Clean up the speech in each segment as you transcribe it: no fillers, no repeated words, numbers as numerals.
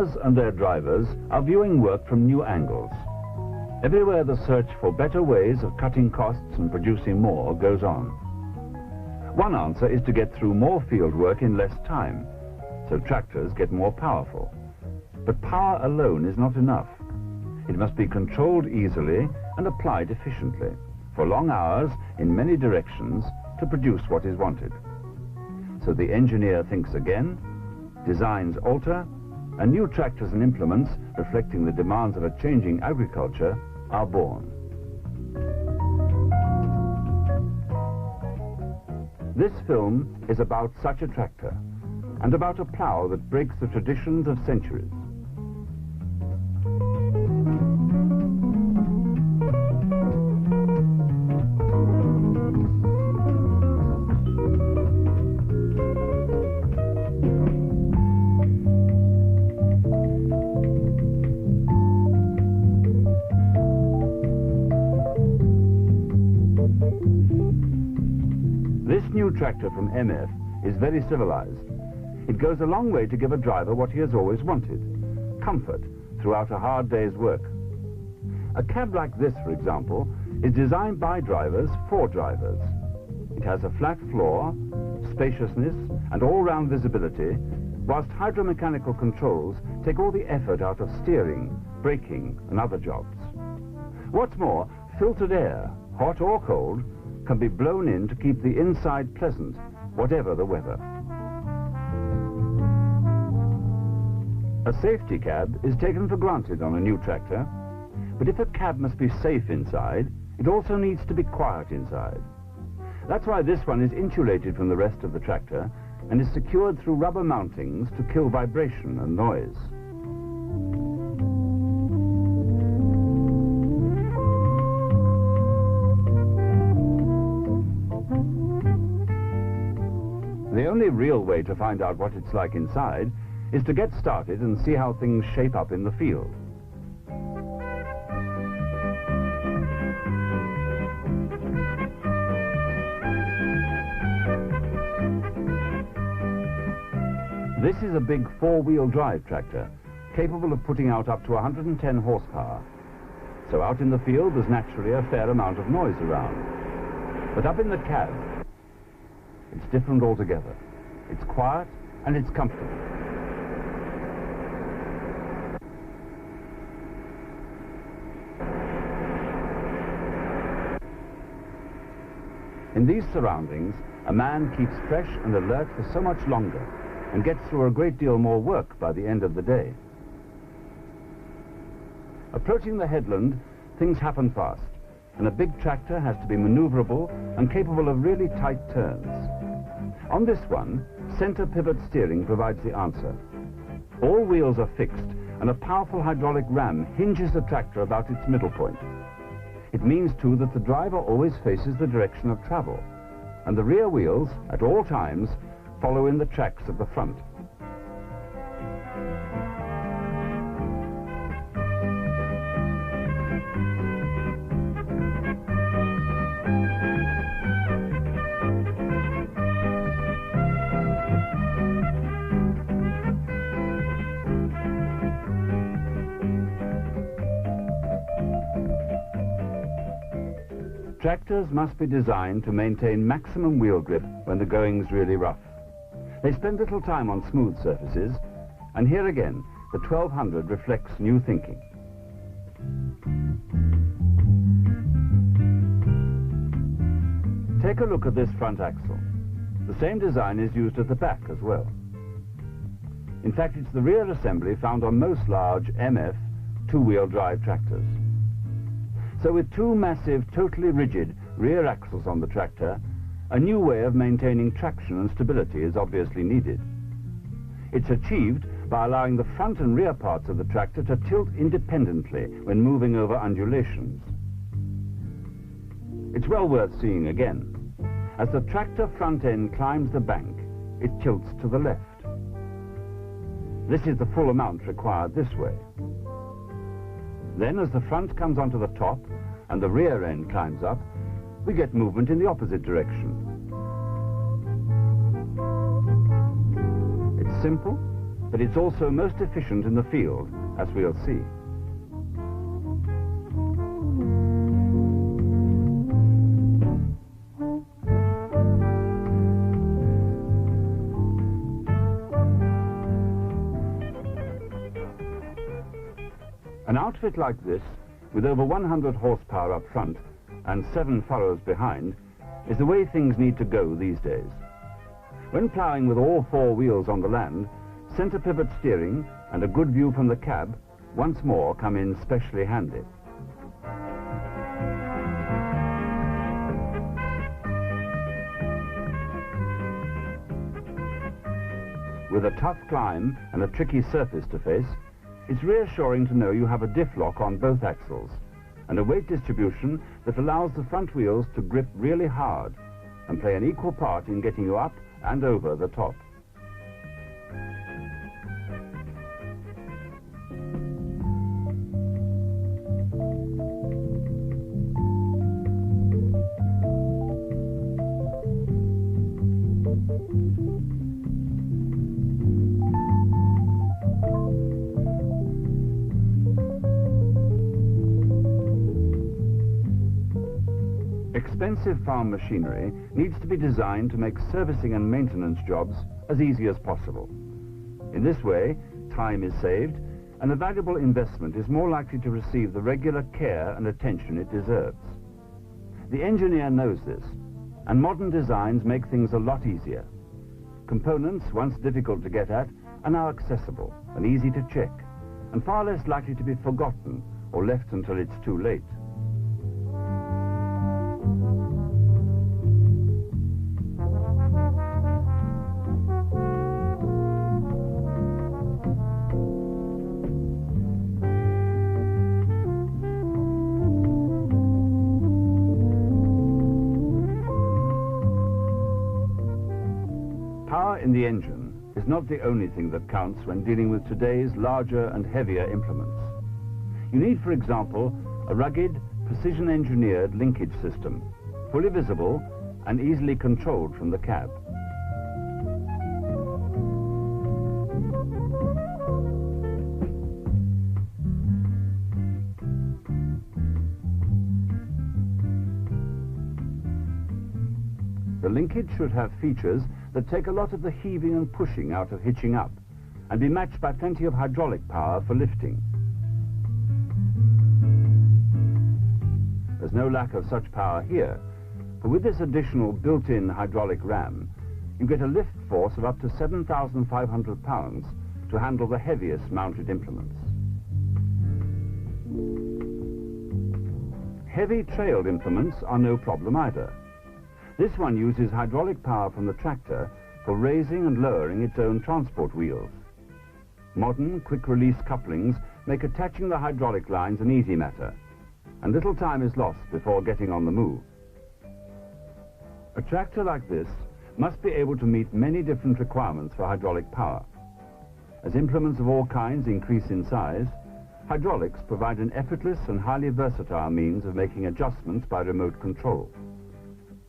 Owners and their drivers are viewing work from new angles. Everywhere the search for better ways of cutting costs and producing more goes on. One answer is to get through more field work in less time, so tractors get more powerful. But power alone is not enough. It must be controlled easily and applied efficiently, for long hours in many directions to produce what is wanted. So the engineer thinks again, designs alter, and new tractors and implements reflecting the demands of a changing agriculture are born. This film is about such a tractor and about a plough that breaks the traditions of centuries. This new tractor from MF is very civilized. It goes a long way to give a driver what he has always wanted, comfort throughout a hard day's work. A cab like this, for example, is designed by drivers for drivers. It has a flat floor, spaciousness and all-round visibility, whilst hydromechanical controls take all the effort out of steering, braking and other jobs. What's more, filtered air, hot or cold, can be blown in to keep the inside pleasant, whatever the weather. A safety cab is taken for granted on a new tractor, but if a cab must be safe inside, it also needs to be quiet inside. That's why this one is insulated from the rest of the tractor and is secured through rubber mountings to kill vibration and noise. The only real way to find out what it's like inside is to get started and see how things shape up in the field. This is a big four-wheel drive tractor, capable of putting out up to 110 horsepower. So out in the field there's naturally a fair amount of noise around. But up in the cab, it's different altogether. It's quiet and it's comfortable. In these surroundings, a man keeps fresh and alert for so much longer and gets through a great deal more work by the end of the day. Approaching the headland, things happen fast, and a big tractor has to be maneuverable and capable of really tight turns. On this one, center pivot steering provides the answer. All wheels are fixed, and a powerful hydraulic ram hinges the tractor about its middle point. It means, too, that the driver always faces the direction of travel, and the rear wheels, at all times, follow in the tracks of the front. Tractors must be designed to maintain maximum wheel grip when the going's really rough. They spend little time on smooth surfaces, and here again, the 1200 reflects new thinking. Take a look at this front axle. The same design is used at the back as well. In fact, it's the rear assembly found on most large MF two-wheel drive tractors. So with two massive, totally rigid rear axles on the tractor, a new way of maintaining traction and stability is obviously needed. It's achieved by allowing the front and rear parts of the tractor to tilt independently when moving over undulations. It's well worth seeing again. As the tractor front end climbs the bank, it tilts to the left. This is the full amount required this way. Then, as the front comes onto the top and the rear end climbs up, we get movement in the opposite direction. It's simple, but it's also most efficient in the field, as we'll see. An outfit like this, with over 100 horsepower up front and 7 furrows behind, is the way things need to go these days. When ploughing with all 4 wheels on the land, centre pivot steering and a good view from the cab once more come in specially handy. With a tough climb and a tricky surface to face, it's reassuring to know you have a diff lock on both axles and a weight distribution that allows the front wheels to grip really hard and play an equal part in getting you up and over the top. Expensive farm machinery needs to be designed to make servicing and maintenance jobs as easy as possible. In this way, time is saved and a valuable investment is more likely to receive the regular care and attention it deserves. The engineer knows this, and modern designs make things a lot easier. Components, once difficult to get at, are now accessible and easy to check, and far less likely to be forgotten or left until it's too late. Power in the engine is not the only thing that counts when dealing with today's larger and heavier implements. You need, for example, a rugged, precision-engineered linkage system, fully visible and easily controlled from the cab. The linkage should have features that take a lot of the heaving and pushing out of hitching up and be matched by plenty of hydraulic power for lifting. There's no lack of such power here, for with this additional built-in hydraulic ram, you get a lift force of up to 7,500 pounds to handle the heaviest mounted implements. Heavy trailed implements are no problem either. This one uses hydraulic power from the tractor for raising and lowering its own transport wheels. Modern quick-release couplings make attaching the hydraulic lines an easy matter, and little time is lost before getting on the move. A tractor like this must be able to meet many different requirements for hydraulic power. As implements of all kinds increase in size, hydraulics provide an effortless and highly versatile means of making adjustments by remote control.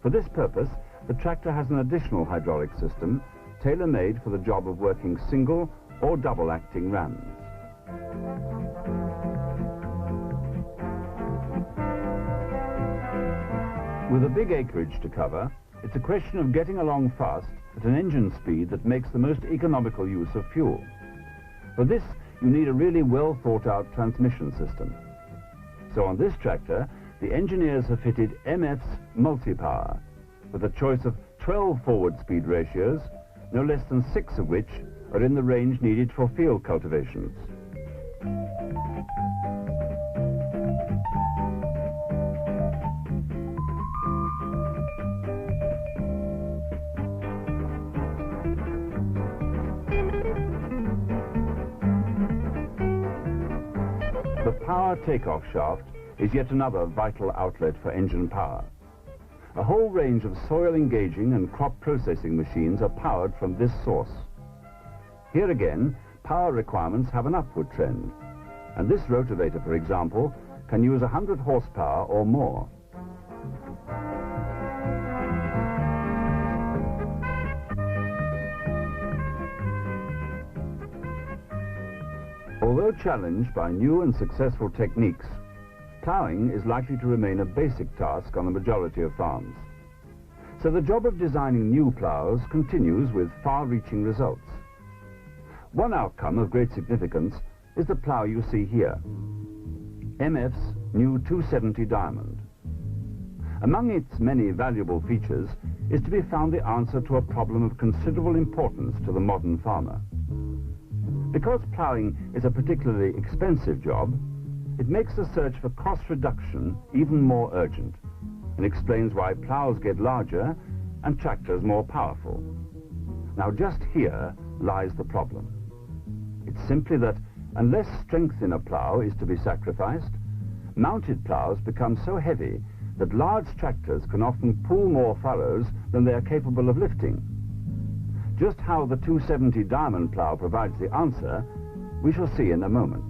For this purpose, the tractor has an additional hydraulic system tailor-made for the job of working single or double-acting rams. With a big acreage to cover, it's a question of getting along fast at an engine speed that makes the most economical use of fuel. For this, you need a really well-thought-out transmission system. So on this tractor, the engineers have fitted MF's multi-power, with a choice of 12 forward speed ratios, no less than 6 of which are in the range needed for field cultivations. The power takeoff shaft is yet another vital outlet for engine power. A whole range of soil engaging and crop processing machines are powered from this source. Here again, power requirements have an upward trend, and this rotavator, for example, can use 100 horsepower or more. although challenged by new and successful techniques, ploughing is likely to remain a basic task on the majority of farms. So the job of designing new ploughs continues with far-reaching results. One outcome of great significance is the plough you see here, MF's new 270 Diamond. Among its many valuable features is to be found the answer to a problem of considerable importance to the modern farmer. Because ploughing is a particularly expensive job, it makes the search for cost reduction even more urgent, and explains why ploughs get larger and tractors more powerful. Now just here lies the problem. It's simply that unless strength in a plough is to be sacrificed, mounted ploughs become so heavy that large tractors can often pull more furrows than they are capable of lifting. Just how the 270 Diamond plough provides the answer, we shall see in a moment.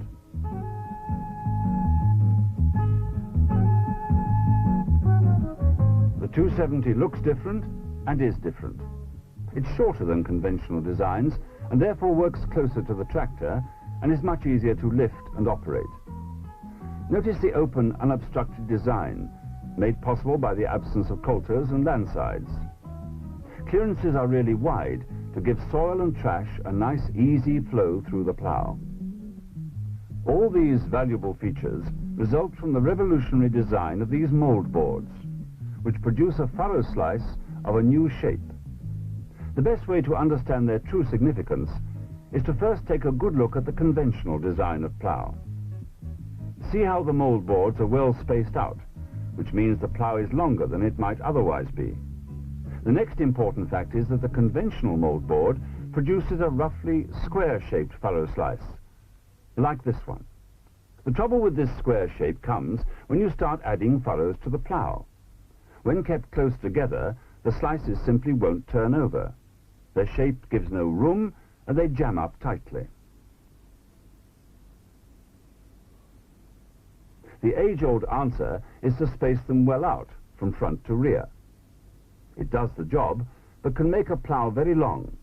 The 270 looks different and is different. It's shorter than conventional designs and therefore works closer to the tractor and is much easier to lift and operate. Notice the open, unobstructed design, made possible by the absence of coulters and landsides. Clearances are really wide to give soil and trash a nice, easy flow through the plough. All these valuable features result from the revolutionary design of these mold boards, which produce a furrow slice of a new shape. The best way to understand their true significance is to first take a good look at the conventional design of plough. See how the mold boards are well spaced out, which means the plough is longer than it might otherwise be. The next important fact is that the conventional mold board produces a roughly square-shaped furrow slice, like this one. The trouble with this square shape comes when you start adding furrows to the plough. When kept close together, the slices simply won't turn over. Their shape gives no room, and they jam up tightly. The age-old answer is to space them well out, from front to rear. It does the job, but can make a plough very long,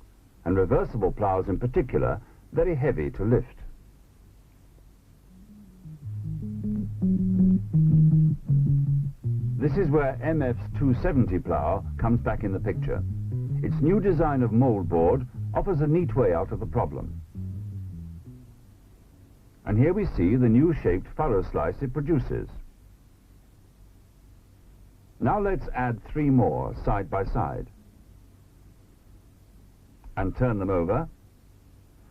and reversible ploughs in particular, very heavy to lift. This is where MF's 270 plough comes back in the picture. Its new design of mold board offers a neat way out of the problem. And here we see the new shaped furrow slice it produces. Now let's add 3 more side by side. And turn them over.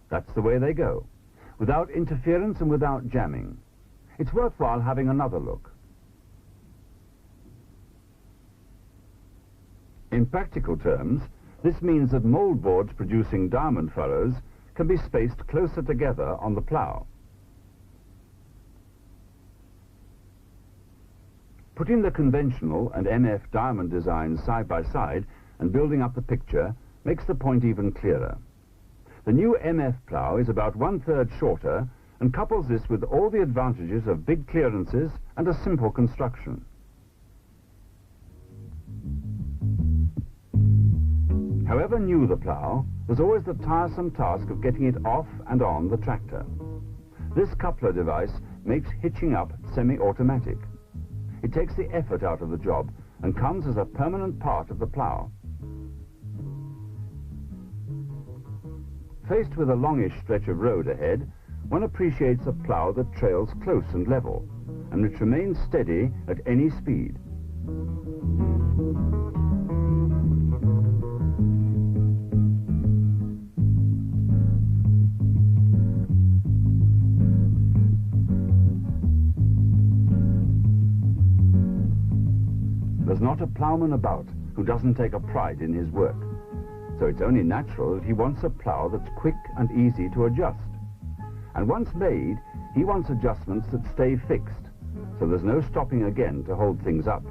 That's the way they go, without interference and without jamming. It's worthwhile having another look. In practical terms, this means that mold boards producing diamond furrows can be spaced closer together on the plough. Putting the conventional and MF diamond designs side by side and building up the picture makes the point even clearer. The new MF plough is about 1/3 shorter and couples this with all the advantages of big clearances and a simple construction. However new the plough, there's always the tiresome task of getting it off and on the tractor. This coupler device makes hitching up semi-automatic. It takes the effort out of the job and comes as a permanent part of the plough. Faced with a longish stretch of road ahead, one appreciates a plough that trails close and level, and which remains steady at any speed. There's not a ploughman about who doesn't take a pride in his work, so it's only natural that he wants a plough that's quick and easy to adjust. And once made, he wants adjustments that stay fixed, so there's no stopping again to hold things up.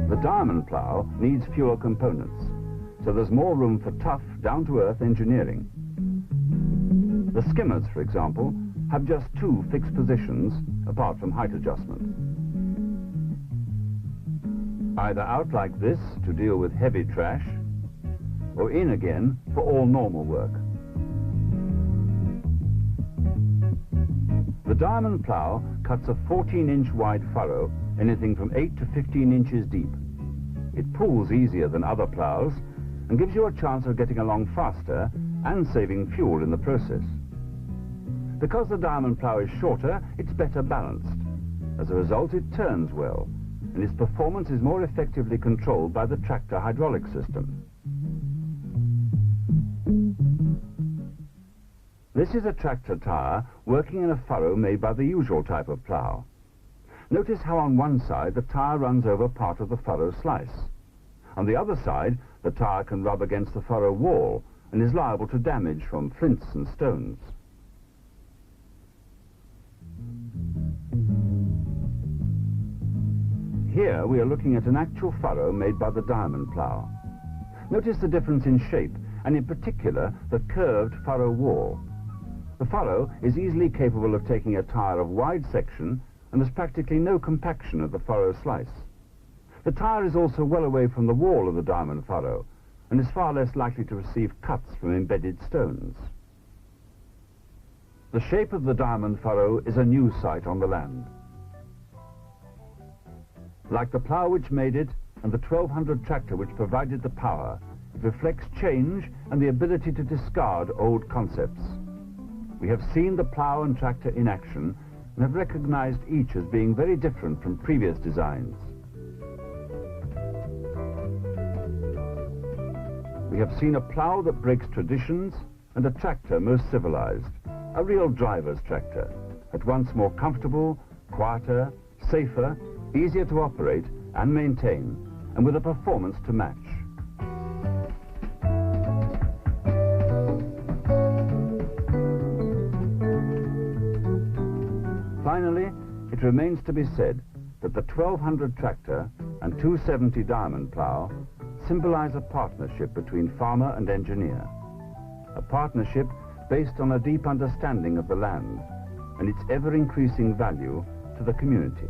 The diamond plough needs fewer components, so there's more room for tough, down-to-earth engineering. The skimmers, for example, have just two fixed positions apart from height adjustment. Either out like this to deal with heavy trash, or in again for all normal work. The diamond plough cuts a 14-inch wide furrow, anything from 8 to 15 inches deep. It pulls easier than other ploughs and gives you a chance of getting along faster and saving fuel in the process. Because the diamond plough is shorter, it's better balanced. As a result, it turns well, and its performance is more effectively controlled by the tractor hydraulic system. This is a tractor tyre working in a furrow made by the usual type of plough. Notice how on one side the tyre runs over part of the furrow slice. On the other side, the tyre can rub against the furrow wall and is liable to damage from flints and stones. Here we are looking at an actual furrow made by the diamond plough. Notice the difference in shape, and in particular the curved furrow wall. The furrow is easily capable of taking a tyre of wide section and there's practically no compaction of the furrow slice. The tyre is also well away from the wall of the diamond furrow and is far less likely to receive cuts from embedded stones. The shape of the diamond furrow is a new sight on the land. Like the plough which made it and the 1200 tractor which provided the power, it reflects change and the ability to discard old concepts. We have seen the plough and tractor in action and have recognized each as being very different from previous designs. We have seen a plough that breaks traditions and a tractor most civilized, a real driver's tractor, at once more comfortable, quieter, safer, easier to operate and maintain, and with a performance to match. Finally, it remains to be said that the 1200 tractor and 270 diamond plough symbolize a partnership between farmer and engineer. A partnership based on a deep understanding of the land and its ever-increasing value to the community.